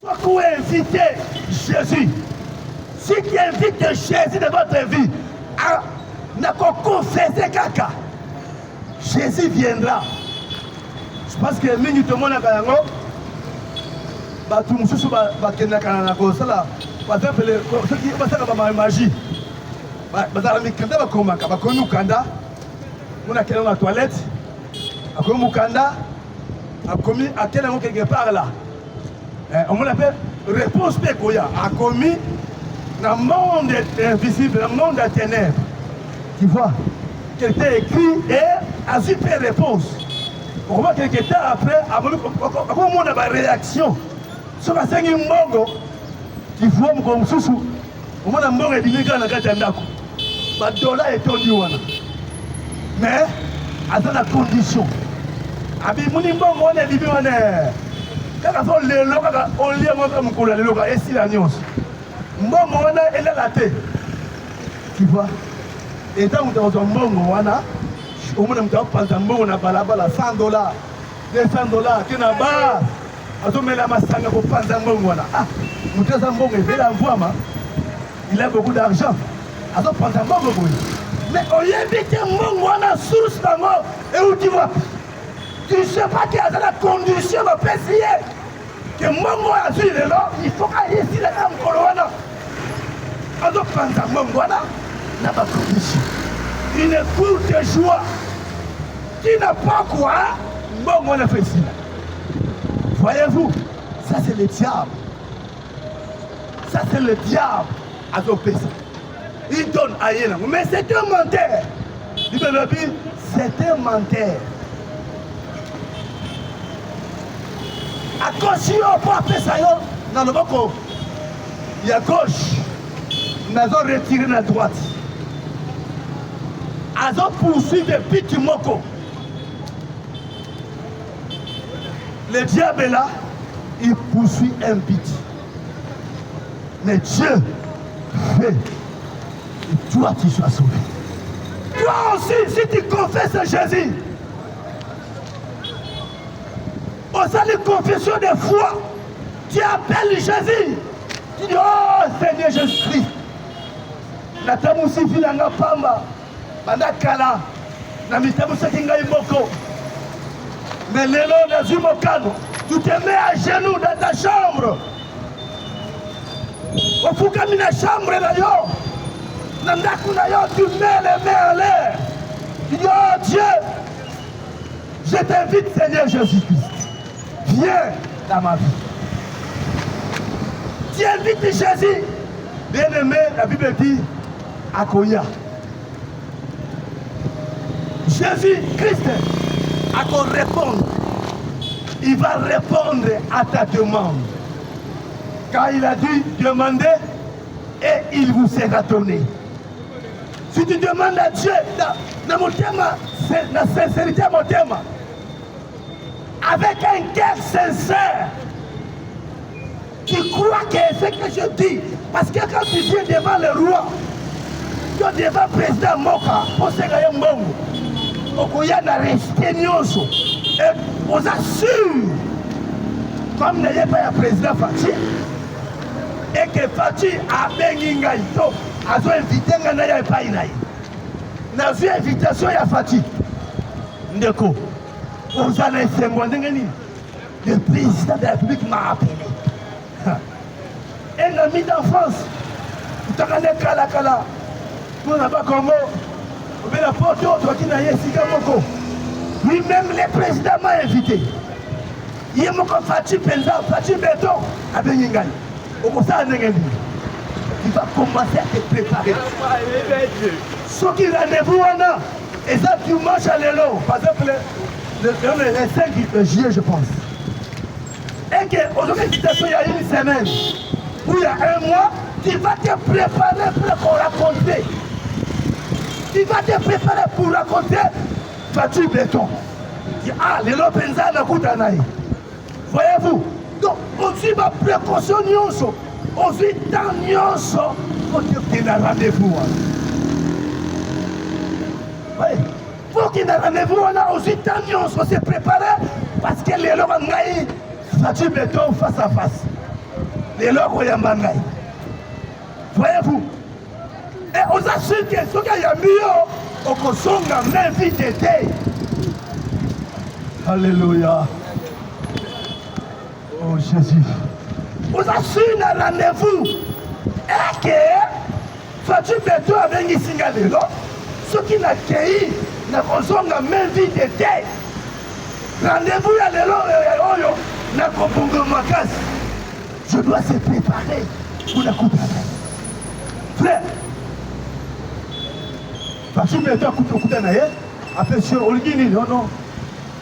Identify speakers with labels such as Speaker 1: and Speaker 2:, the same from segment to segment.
Speaker 1: Faut inviter Jésus. Si tu invites Jésus dans votre vie, n'a qu'à confesser caca. Jésus viendra. Je pense que minute tout le monde a gagné. Tout le monde va gagner la cause là. Par exemple, ceux qui vont faire la magie. Bazala va komaka ba komi ukanda. On a quelqu'un à la toilette. A komi ukanda. A komi à quelqu'un quelque part là. On l'appelle réponse pécoya. A commis dans le monde invisible, dans le monde des ténèbres. Tu vois, quelqu'un écrit et a super réponse. On voit quelques temps après, à comment on a une réaction. Sur la scène mbongo, tu vois comme sous. Au moins mbongo est bien dans la gâteau. Ba dollar est tondi wana. Mais à la condition. Abi muni mbongo on est bibi wana. Kaka fo le loka on lie mo comme kola le loka et si la nyos. Mbongo wana elle a la tête. Tu vois? Et tant que tu as mbongo wana, au moins tu as pas mbongo na balabala $100, $200 qui na ba. Atomela masanga pour panza mbongo wana. Ah, muteza mbongo et la voix il a beaucoup d'argent. Alors panza mbongo boy. Mais on y invite mbongo wana source d'ango et où tu vas? Tu ne sais pas qu'il y a la condition de payer. Que mbongo a su le là, il faut qu'il y ait ici la gamme wana. Alors panza mbongo wana n'a pas condition. Une courte joie. Tu n'as pas quoi? Mbongo wana fait ici. Voyez-vous, ça c'est le diable. Ça c'est le diable à ton pays. Il donne à rien. Mais c'est un menteur. C'est un menteur. À gauche, on peut appeler ça. Dans le boko, il y a gauche. Nous avons retiré la droite. Nous avons poursuivi le petit moko. Le diable est là, il poursuit un but. Mais Dieu fait que toi tu sois sauvé. Toi aussi, si tu confesses Jésus, au sein de confession de foi, tu appelles Jésus. Tu dis, oh Seigneur Jésus-Christ, la tamusi filanga pamba, bandakala, na mitamusa kinga imoko. Mais les lots de Zumokano, tu te mets à genoux dans ta chambre. Au fou comme une chambre d'ailleurs. Tu mets les mains en l'air. Tu dis, oh Dieu, je t'invite Seigneur Jésus-Christ. Viens dans ma vie. Tu invites Jésus. Bien-aimé, la Bible dit, Akoya. Jésus-Christ. À qu'on répondre, il va répondre à ta demande. Car il a dit, demandez et il vous sera donné. Si tu demandes à Dieu, dans mon thème, la sincérité de mon thème, avec un cœur sincère, tu crois que c'est ce que je dis. Parce que quand tu viens devant le roi, tu es devant le président Moka, pour se gagner un bon. Okoyana respect nyonso et on assure comme n'ayez pas le président Fati et que Fati a bengi ngai to azo invité ngana ya pa inaï na vu invitation ya Fati ndeko on a l'insemble ndengeni le président de la République m'a appelé un ami d'enfance utakane kala kala pour na ba Congo. Mais la porte qui n'a pas lui-même, le président m'a invité. Il m'a fait Fati Béton à Beningani. Il va commencer à te préparer. Ce qui rendez-vous, et ça, tu manges à l'élo. Par exemple, le 5 juillet, je pense. Et qu'aujourd'hui, il y a une semaine, ou il y a un mois, tu vas te préparer pour raconter. Il va te préparer pour raconter Fati Béton. Ah, les Lopenza n'a pas de. Voyez-vous? Donc, aussi ma précaution, aussi tant nyonso, faut qu'il y ait un rendez-vous. Oui, faut qu'il y ait un rendez-vous, on a aussi tant nyonso se préparer parce que les Lopenza Fati Béton face à face. Les locaux Yambangai. Voyez-vous? Et on assure que ce qu'il y a mieux, on consomme la même vie d'été. Alléluia. Oh Jésus. On assure un rendez-vous. Et que, Fatou Beto avec Nisingalelo, ce qui n'a cueilli, n'a consomme la même vie d'été. Rendez-vous à l'élo, n'a compongo makas. Je dois se préparer pour la coupe. Frère, Fatou Beto a coupé le coup d'anaïe. Après, sur Olgini, non.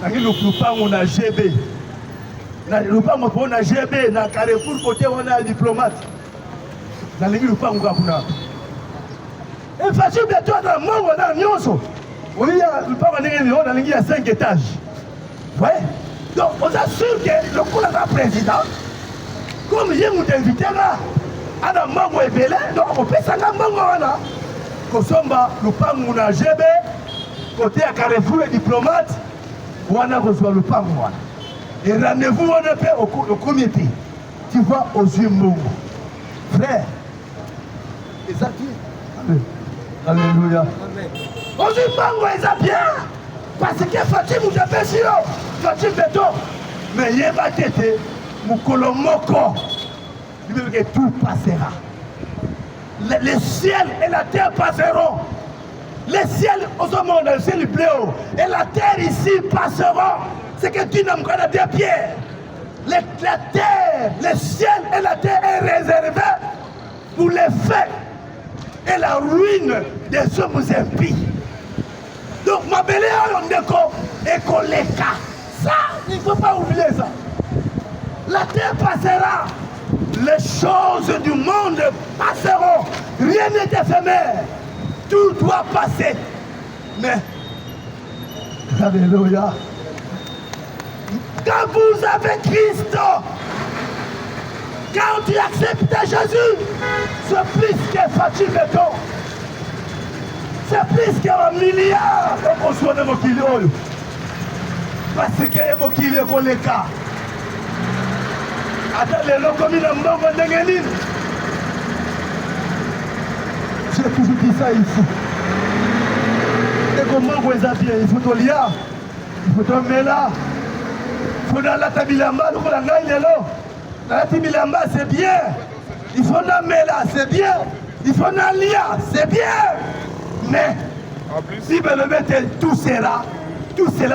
Speaker 1: On a GB. On a GB, on a Carrefour, côté on a diplomate. Dans les gens, on a et Fatou Beto dans le monde, on a Nyonso. On a 5 étages. Ouais. Donc, on assure que le coup de président, comme je vous invite là, à la Mango et Belé, donc on peut s'en aller. Kosomba, le pan, on a GB, côté à Carrefour et diplomate, on a reçu le pan. Et rendez-vous, on a fait au comité. Tu vois, aux yeux Mongo. Frère, et ça qui Alléluia. Aux yeux Mongo, et ça bien. Parce que Fatim, vous avez dit, Fatim Beto, mais il y a pas été, Moukolo Moko, il veut que tout passera. Le ciel et la terre passeront. Le ciel, au monde, le ciel bleu, et la terre ici passeront. C'est que tu n'as pas de pierres. La terre, le ciel et la terre est réservé pour les faits et la ruine des hommes impies. Donc, ma belle est collée. Ça, il ne faut pas oublier ça. La terre passera. Les choses du monde passeront. Rien n'est éphémère. Tout doit passer. Mais, alléluia. Quand vous avez Christ, quand tu acceptes Jésus, c'est plus que Fatou Beto. C'est plus qu'un milliard qu'on soit de mon kilo. Parce que mon kilo est collé. Attends, les locaux, ils n'ont j'ai toujours dit ça ici. Et comment vous êtes bien? Il faut te lire, il faut te mettre là. Il faut dans la tabilamba, la tabilamba, c'est bien. Il faut dans mettre là, c'est bien. Il faut dans lire, c'est bien. Mais, si vous le mettez, tout cela,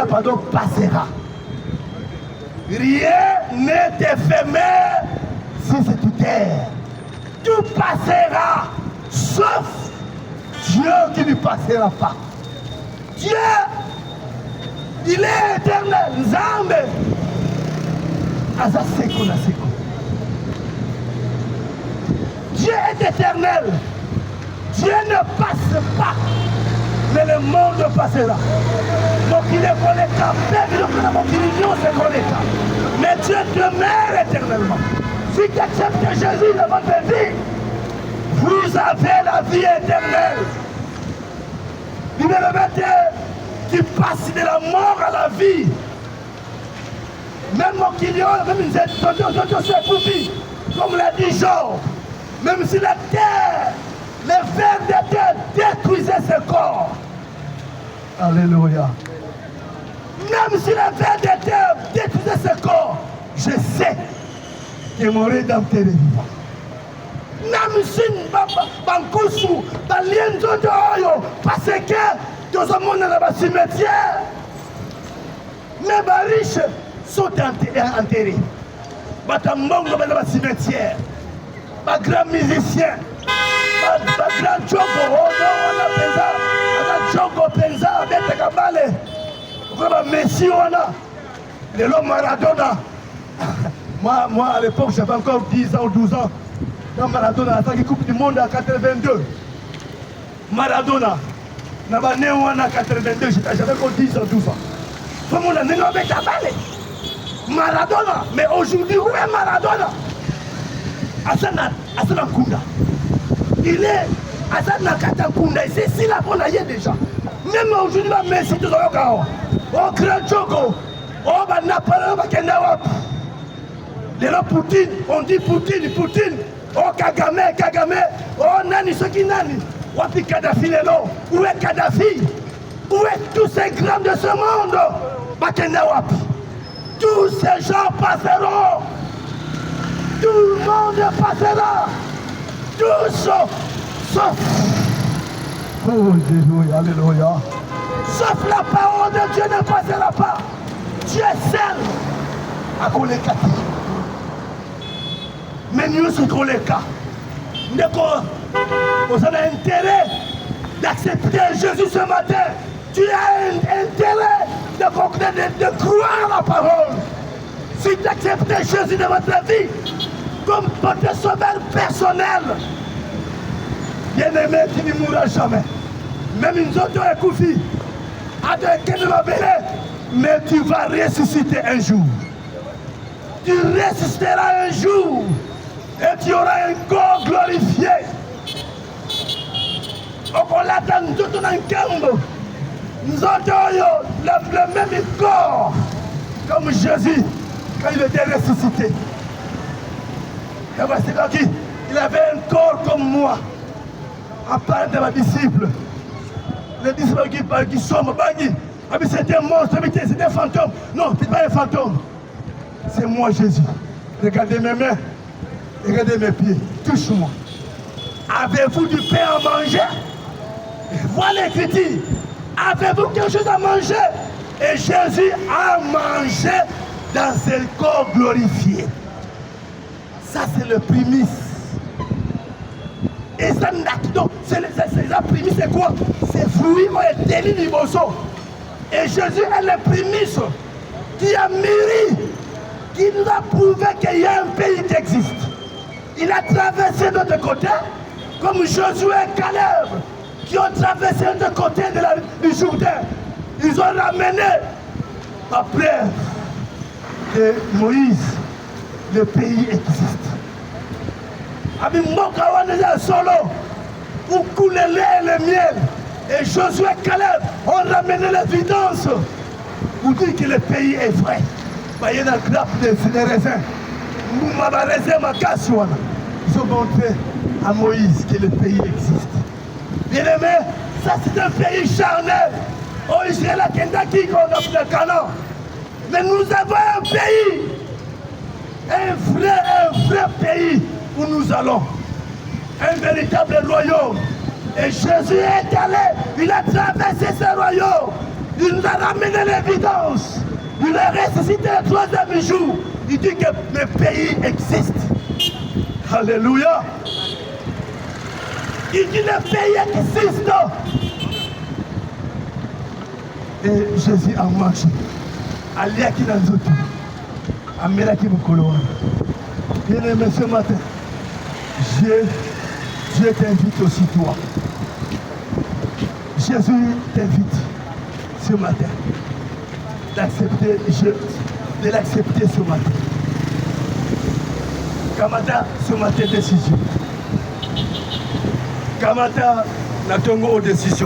Speaker 1: pardon, passera. Rien n'est éphémère si c'est tout terre. Tout passera, sauf Dieu qui ne passera pas. Dieu, il est éternel. Nzambe, azaseko na seko. Dieu est éternel. Dieu ne passe pas, mais le monde passera. Donc il est connecté, mais Dieu demeure éternellement. Si tu acceptes Jésus dans votre vie, vous avez la vie éternelle. Il me remettait qui passe de la mort à la vie. Même mon client, même une vie, comme l'a dit Job, même si la terre, les vers de terre détruisaient ce corps. Alléluia. Même si les vers de terre détruisaient ce corps, je sais que mon rédempteur est vivant. Même si Bankousou, dans l'Ienzo de Oyo, parce que dans un monde dans le cimetière, mais les riches sont enterrés. Batambongo dans le cimetière, les grands musiciens, les grands Djogo, on a Djogo Penza, Bete Kabale, Messi, on a le Maradona. Moi, à l'époque, j'avais encore 10 ans ou 12 ans. Quand Maradona a attaqué Coupe du Monde en 82. Maradona, en 82, j'avais encore 10 ans, 12 ans. Tout le monde a dit Maradona, mais aujourd'hui, où est Maradona? Asana Kunda. Il est Asana Katakunda, c'est ici là qu'on a y est déjà. Même aujourd'hui, Messi, tout le monde. Oh, grand Djogo, oh, Napaloma, Kenawap. Lelo Poutine, on dit Poutine, Poutine. Oh Kagame, Kagame. Oh Nani, ce qui Nani. Wapi Kadhafi Lelo. Où est Kadhafi? Où est tous ces grands de ce monde? Bakenda Wapi. Tous ces gens passeront. Tout le monde passera. Tous sauf. Oh Alléluia, Alléluia. Sauf la parole de Dieu ne passera pas. Dieu est seul. À Koleka. Mais nous sommes Koleka. Vous avez intérêt d'accepter Jésus ce matin. Tu as intérêt de croire la parole. Si tu acceptes Jésus dans votre vie comme votre sauveur personnel, bien-aimé, tu ne mourras jamais. Même une autre écoufie, mais tu vas ressusciter un jour. Tu ressusciteras un jour et tu auras un corps glorifié. Nous avons le même corps comme Jésus quand il était ressuscité. Et voici qui il avait un corps comme moi, à part de mes disciples. Les disciples qui sont c'était un monstre, c'était un fantôme. Non, ce n'est pas un fantôme. C'est moi Jésus. Regardez mes mains, regardez mes pieds, touche-moi. Avez-vous du pain à manger? Voilà l'écriture. Avez-vous quelque chose à manger? Et Jésus a mangé dans ce corps glorifié. Ça, c'est le prémisse. Et ça, la prémisse, c'est quoi? C'est fruit et délit du bosso. Et Jésus est le prémisse qui a mûri, qui nous a prouvé qu'il y a un pays qui existe. Il a traversé de l'autre côté, comme Josué et Caleb, qui ont traversé de l'autre côté du Jourdain. Ils ont ramené, après que Moïse, le pays existe. Solo, où coule le lait et le miel. Et Josué et Caleb ont ramené l'évidence pour dire que le pays est vrai. Il y a une grappe de raisins. Ils ont montré à Moïse que le pays existe. Bien aimé, ça c'est un pays charnel. Oh Israël a Kendaki qu'on a fait le canon. Mais nous avons un pays, un vrai pays où nous allons. Un véritable royaume. Et Jésus est allé, il a traversé ce royaume. Il nous a ramené l'évidence. Il a ressuscité le troisième jour. Il dit que le pays existe. Alléluia. Il dit que le pays existe. Et Jésus a marché. Alia qui dans le autres. Amela qui me colle. Bien aimé ce matin. Dieu t'invite aussi toi. Jésus t'invite ce matin de l'accepter ce matin. Kamata ce matin décision. Kamata n'a pas de décision.